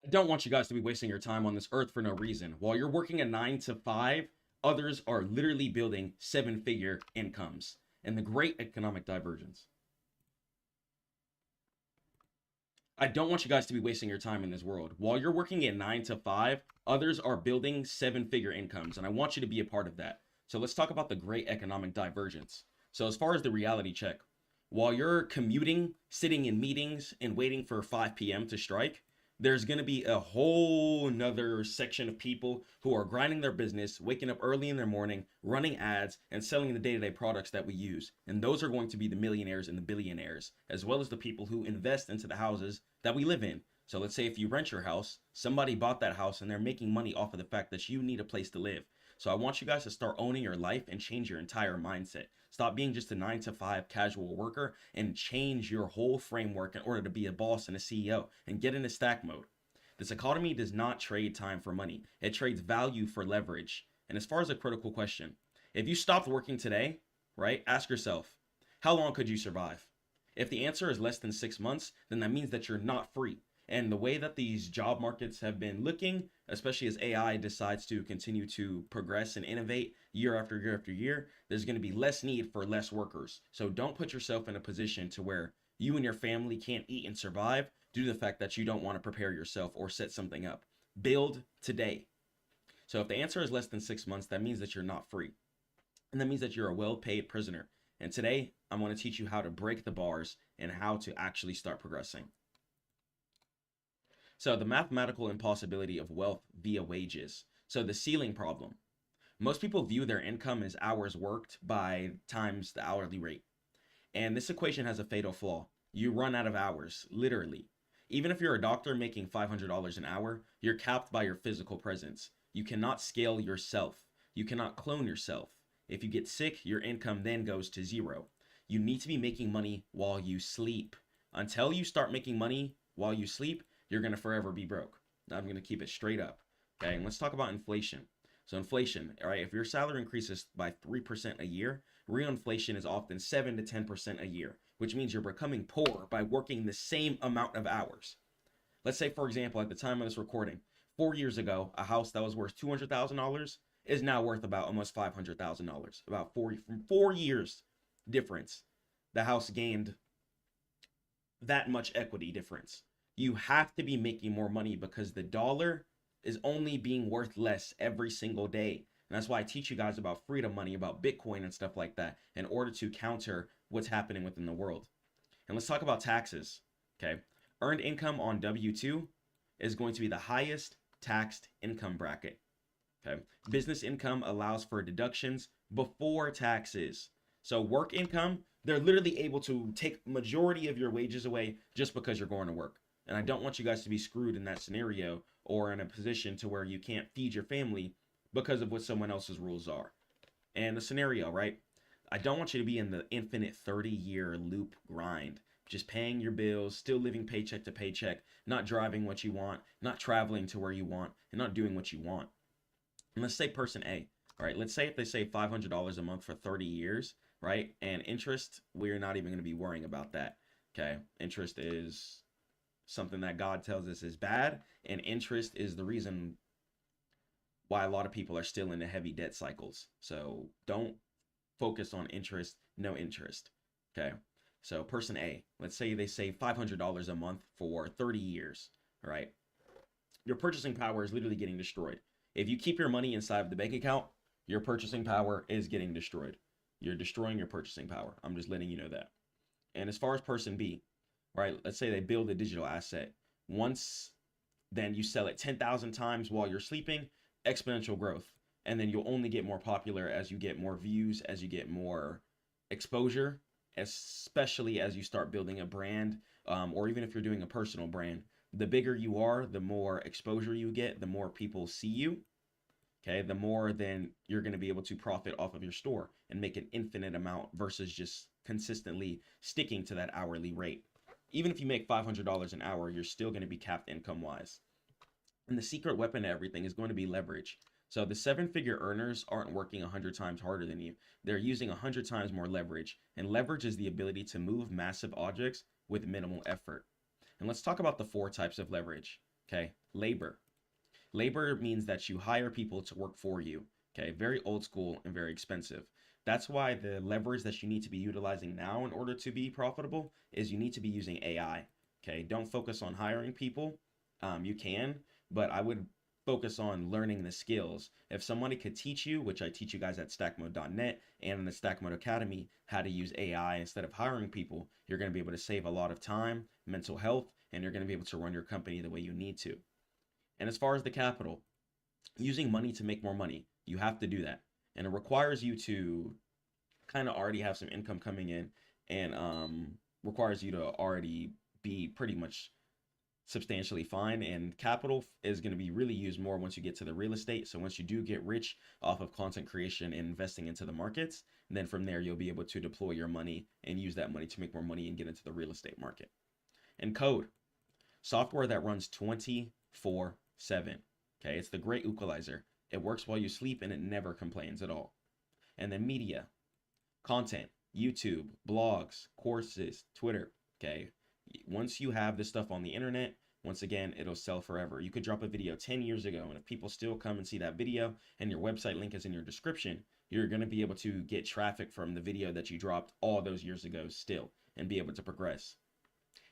Don't want you guys to be wasting your time on this earth for no reason. While you're working a 9 to 5, others are literally building 7-figure incomes. And the great economic divergence. I don't want you guys to be wasting your time in this world. While you're working at 9 to 5, others are building 7-figure incomes. And I want you to be a part of that. So let's talk about the great economic divergence. So as far as the reality check, while you're commuting, sitting in meetings, and waiting for 5 p.m. to strike, there's going to be a whole nother section of people who are grinding their business, waking up early in their morning, running ads, and selling the day-to-day products that we use. And those are going to be the millionaires and the billionaires, as well as the people who invest into the houses that we live in. So let's say if you rent your house, somebody bought that house and they're making money off of the fact that you need a place to live. So I want you guys to start owning your life and change your entire mindset. Stop being just a 9 to 5 casual worker and change your whole framework in order to be a boss and a CEO and get into stack mode. This economy does not trade time for money. It trades value for leverage. And as far as a critical question, if you stopped working today, right, ask yourself, how long could you survive? If the answer is less than 6 months, then that means that you're not free. And the way that these job markets have been looking, especially as AI decides to continue to progress and innovate year after year after year, there's going to be less need for less workers. So don't put yourself in a position to where you and your family can't eat and survive due to the fact that you don't want to prepare yourself or set something up. Build today. So if the answer is less than 6 months, that means that you're not free. And that means that you're a well-paid prisoner. And today, I'm going to teach you how to break the bars and how to actually start progressing. So the mathematical impossibility of wealth via wages. So the ceiling problem. Most people view their income as hours worked by times the hourly rate. And this equation has a fatal flaw. You run out of hours, literally. Even if you're a doctor making $500 an hour, you're capped by your physical presence. You cannot scale yourself. You cannot clone yourself. If you get sick, your income then goes to zero. You need to be making money while you sleep. Until you start making money while you sleep, you're going to forever be broke. Now I'm going to keep it straight up. Okay, and let's talk about inflation. So inflation, all right, if your salary increases by 3% a year, real inflation is often 7 to 10% a year, which means you're becoming poor by working the same amount of hours. Let's say, for example, at the time of this recording, 4 years ago, a house that was worth $200,000 is now worth about almost $500,000. About from 4 years difference, the house gained that much equity difference. You have to be making more money because the dollar is only being worth less every single day. And that's why I teach you guys about freedom money, about Bitcoin and stuff like that in order to counter what's happening within the world. And let's talk about taxes. Okay. Earned income on W-2 is going to be the highest taxed income bracket. Okay. Business income allows for deductions before taxes. So work income, they're literally able to take majority of your wages away just because you're going to work. And I don't want you guys to be screwed in that scenario or in a position to where you can't feed your family because of what someone else's rules are. And the scenario, right? I don't want you to be in the infinite 30-year loop grind, just paying your bills, still living paycheck to paycheck, not driving what you want, not traveling to where you want, and not doing what you want. And let's say person A, all right? Let's say if they save $500 a month for 30 years, right? And interest, we're not even going to be worrying about that, okay? Interest is something that God tells us is bad, and interest is the reason why a lot of people are still in the heavy debt cycles. So don't focus on interest, no interest. Okay. So person A, let's say they save $500 a month for 30 years. All right. Your purchasing power is literally getting destroyed. If you keep your money inside of the bank account, your purchasing power is getting destroyed. You're destroying your purchasing power. I'm just letting you know that. And as far as person B, right, let's say they build a digital asset. Once then you sell it 10,000 times while you're sleeping, exponential growth. And then you'll only get more popular as you get more views, as you get more exposure, especially as you start building a brand, or even if you're doing a personal brand. The bigger you are, the more exposure you get, the more people see you. Okay, the more then you're going to be able to profit off of your store and make an infinite amount versus just consistently sticking to that hourly rate. Even if you make $500 an hour, you're still going to be capped income wise. And the secret weapon to everything is going to be leverage. So the 7-figure earners aren't working 100 times harder than you. They're using 100 times more leverage. And leverage is the ability to move massive objects with minimal effort. And let's talk about the 4 types of leverage. Okay, labor. Labor means that you hire people to work for you. Okay, very old school and very expensive. That's why the leverage that you need to be utilizing now in order to be profitable is you need to be using AI. Okay, don't focus on hiring people. You can, but I would focus on learning the skills. If somebody could teach you, which I teach you guys at stackmode.net and in the Stackmode Academy, how to use AI instead of hiring people, you're going to be able to save a lot of time, mental health, and you're going to be able to run your company the way you need to. And as far as the capital, using money to make more money, you have to do that. And it requires you to kind of already have some income coming in and requires you to already be pretty much substantially fine. And capital is going to be really used more once you get to the real estate. So once you do get rich off of content creation and investing into the markets, then from there you'll be able to deploy your money and use that money to make more money and get into the real estate market. And code, software that runs 24/7. Okay, it's the great equalizer. It works while you sleep and it never complains at all. And then media, content, YouTube, blogs, courses, Twitter. Okay, once you have this stuff on the internet, once again, it'll sell forever. You could drop a video 10 years ago, and if people still come and see that video and your website link is in your description, you're going to be able to get traffic from the video that you dropped all those years ago still and be able to progress.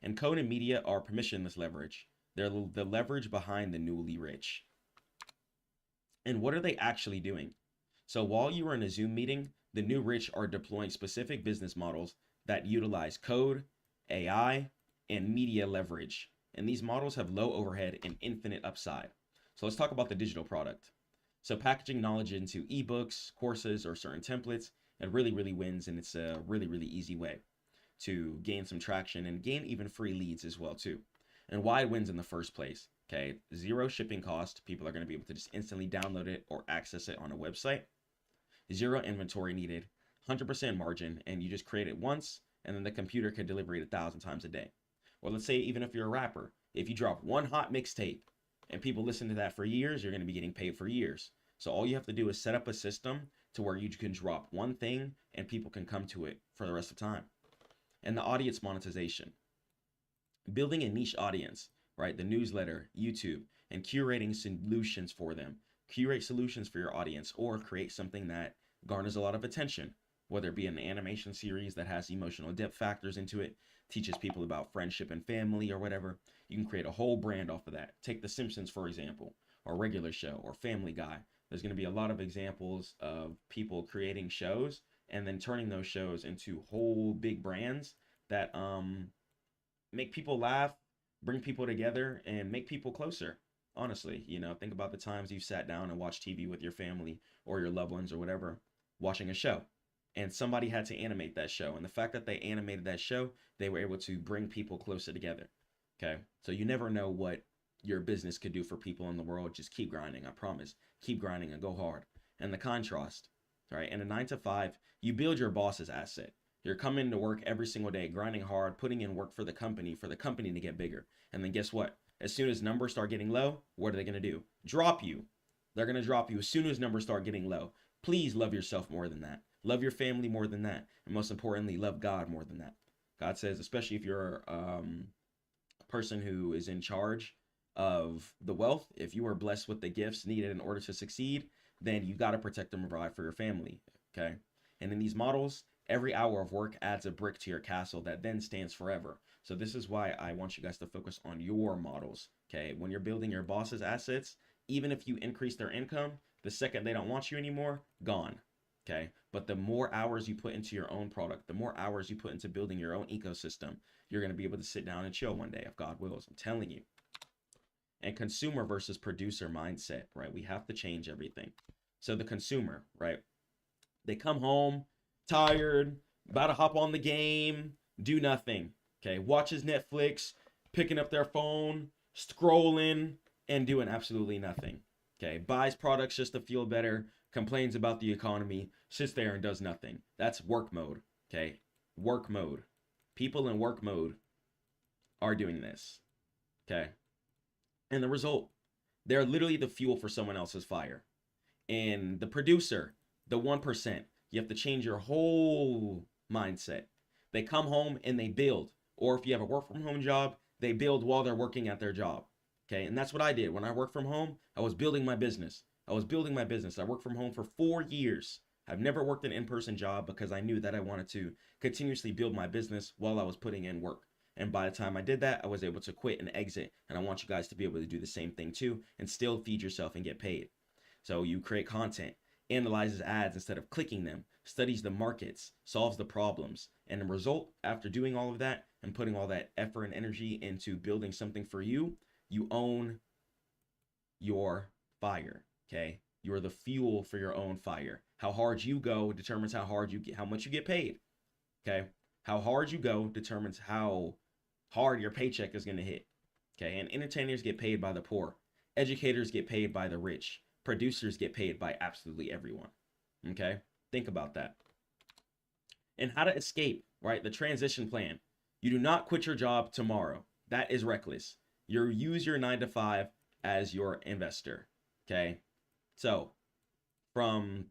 And code and media are permissionless leverage. They're the leverage behind the newly rich. And what are they actually doing? So while you are in a Zoom meeting, the new rich are deploying specific business models that utilize code, AI, and media leverage. And these models have low overhead and infinite upside. So let's talk about the digital product. So packaging knowledge into ebooks, courses, or certain templates, it really, really wins, and it's a really, really easy way to gain some traction and gain even free leads as well too. And why it wins in the first place. Okay, zero shipping cost. People are going to be able to just instantly download it or access it on a website. Zero inventory needed, 100% margin, and you just create it once, and then the computer can deliver it 1,000 times a day. Or let's say even if you're a rapper, if you drop one hot mixtape and people listen to that for years, you're going to be getting paid for years. So all you have to do is set up a system to where you can drop one thing and people can come to it for the rest of time. And the audience monetization. Building a niche audience, right? The newsletter, YouTube, and curating solutions for them. Curate solutions for your audience or create something that garners a lot of attention, whether it be an animation series that has emotional depth factors into it, teaches people about friendship and family or whatever. You can create a whole brand off of that. Take The Simpsons, for example, or Regular Show, or Family Guy. There's going to be a lot of examples of people creating shows and then turning those shows into whole big brands that make people laugh, bring people together, and make people closer. Honestly, think about the times you've sat down and watched TV with your family or your loved ones or whatever, watching a show, and somebody had to animate that show. And the fact that they animated that show, they were able to bring people closer together. Okay, so you never know what your business could do for people in the world. Just keep grinding, I promise. Keep grinding and go hard. And the contrast, right? In a 9 to 5, you build your boss's asset. You're coming to work every single day, grinding hard, putting in work for the company to get bigger. And then guess what? As soon as numbers start getting low, what are they going to do? Drop you. They're going to drop you as soon as numbers start getting low. Please love yourself more than that. Love your family more than that. And most importantly, love God more than that. God says, especially if you're a person who is in charge of the wealth, if you are blessed with the gifts needed in order to succeed, then you got to protect and provide for your family. Okay. And in these models, every hour of work adds a brick to your castle that then stands forever. So this is why I want you guys to focus on your models. Okay. When you're building your boss's assets, even if you increase their income, the second they don't want you anymore, gone. Okay. But the more hours you put into your own product, the more hours you put into building your own ecosystem, you're going to be able to sit down and chill one day if God wills. I'm telling you. And consumer versus producer mindset, right? We have to change everything. So the consumer, right? They come home tired, about to hop on the game, do nothing. Okay, watches Netflix, picking up their phone, scrolling, and doing absolutely nothing. Okay, buys products just to feel better, complains about the economy, sits there and does nothing. That's work mode. Okay, work mode. People in work mode are doing this. Okay, and the result, they're literally the fuel for someone else's fire. And the producer, the 1%, you have to change your whole mindset. They come home and they build. Or if you have a work from home job, they build while they're working at their job. Okay, and that's what I did. When I worked from home, I was building my business. I worked from home for 4 years. I've never worked an in-person job because I knew that I wanted to continuously build my business while I was putting in work. And by the time I did that, I was able to quit and exit. And I want you guys to be able to do the same thing too and still feed yourself and get paid. So you create content, analyzes ads instead of clicking them, studies the markets, solves the problems. And the result, after doing all of that and putting all that effort and energy into building something for you, you own your fire. Okay, you're the fuel for your own fire. How hard you go determines how much you get paid. Okay, how hard you go determines how hard your paycheck is going to hit. Okay, and entertainers get paid by the poor, educators get paid by the rich, producers get paid by absolutely everyone. Okay, think about that. And how to escape, right? The transition plan. You do not quit your job tomorrow. That is reckless. You use your 9 to 5 as your investor. Okay, so from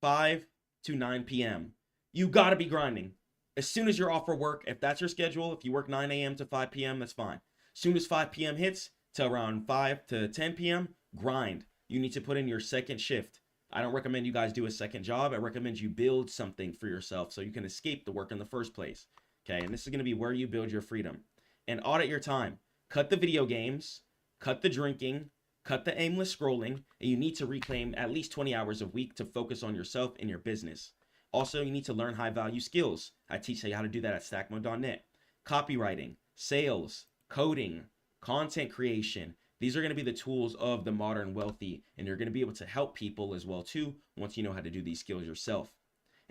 5 to 9 p.m., you got to be grinding. As soon as you're off for work, if that's your schedule, if you work 9 a.m. to 5 p.m., that's fine. As soon as 5 p.m. hits to around 5 to 10 p.m., grind. You need to put in your second shift. I don't recommend you guys do a second job. I recommend you build something for yourself so you can escape the work in the first place. Okay, and this is going to be where you build your freedom. And audit your time. Cut the video games, cut the drinking, cut the aimless scrolling, and you need to reclaim at least 20 hours a week to focus on yourself and your business. Also, you need to learn high-value skills. I teach you how to do that at Stackmode.net. Copywriting, sales, coding, content creation. These are going to be the tools of the modern wealthy, and you're going to be able to help people as well too once you know how to do these skills yourself.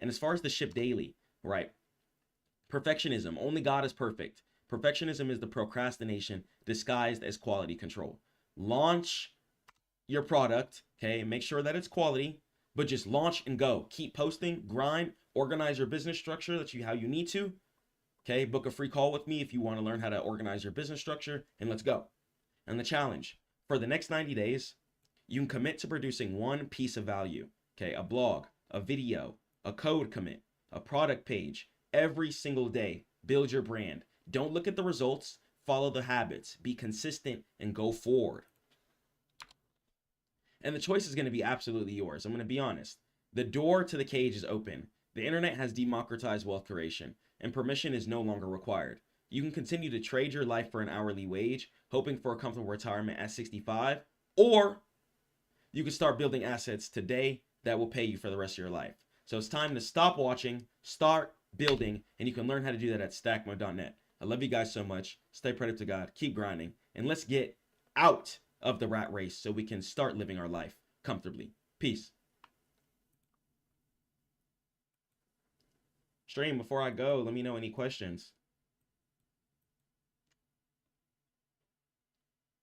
And as far as the ship daily, right? Perfectionism. Only God is perfect. Perfectionism is the procrastination disguised as quality control. Launch your product, okay? Make sure that it's quality, but just launch and go. Keep posting, grind, organize your business structure that's how you need to. Okay, book a free call with me if you want to learn how to organize your business structure, and let's go. And the challenge, for the next 90 days, you can commit to producing one piece of value. Okay, a blog, a video, a code commit, a product page, every single day. Build your brand. Don't look at the results, follow the habits, be consistent, and go forward. And the choice is going to be absolutely yours. I'm going to be honest. The door to the cage is open. The internet has democratized wealth creation, and permission is no longer required. You can continue to trade your life for an hourly wage, hoping for a comfortable retirement at 65, or you can start building assets today that will pay you for the rest of your life. So it's time to stop watching, start building, and you can learn how to do that at Stackmode.net. I love you guys so much. Stay prayed up to God. Keep grinding. And let's get out of the rat race so we can start living our life comfortably. Peace. Stream, before I go, let me know any questions.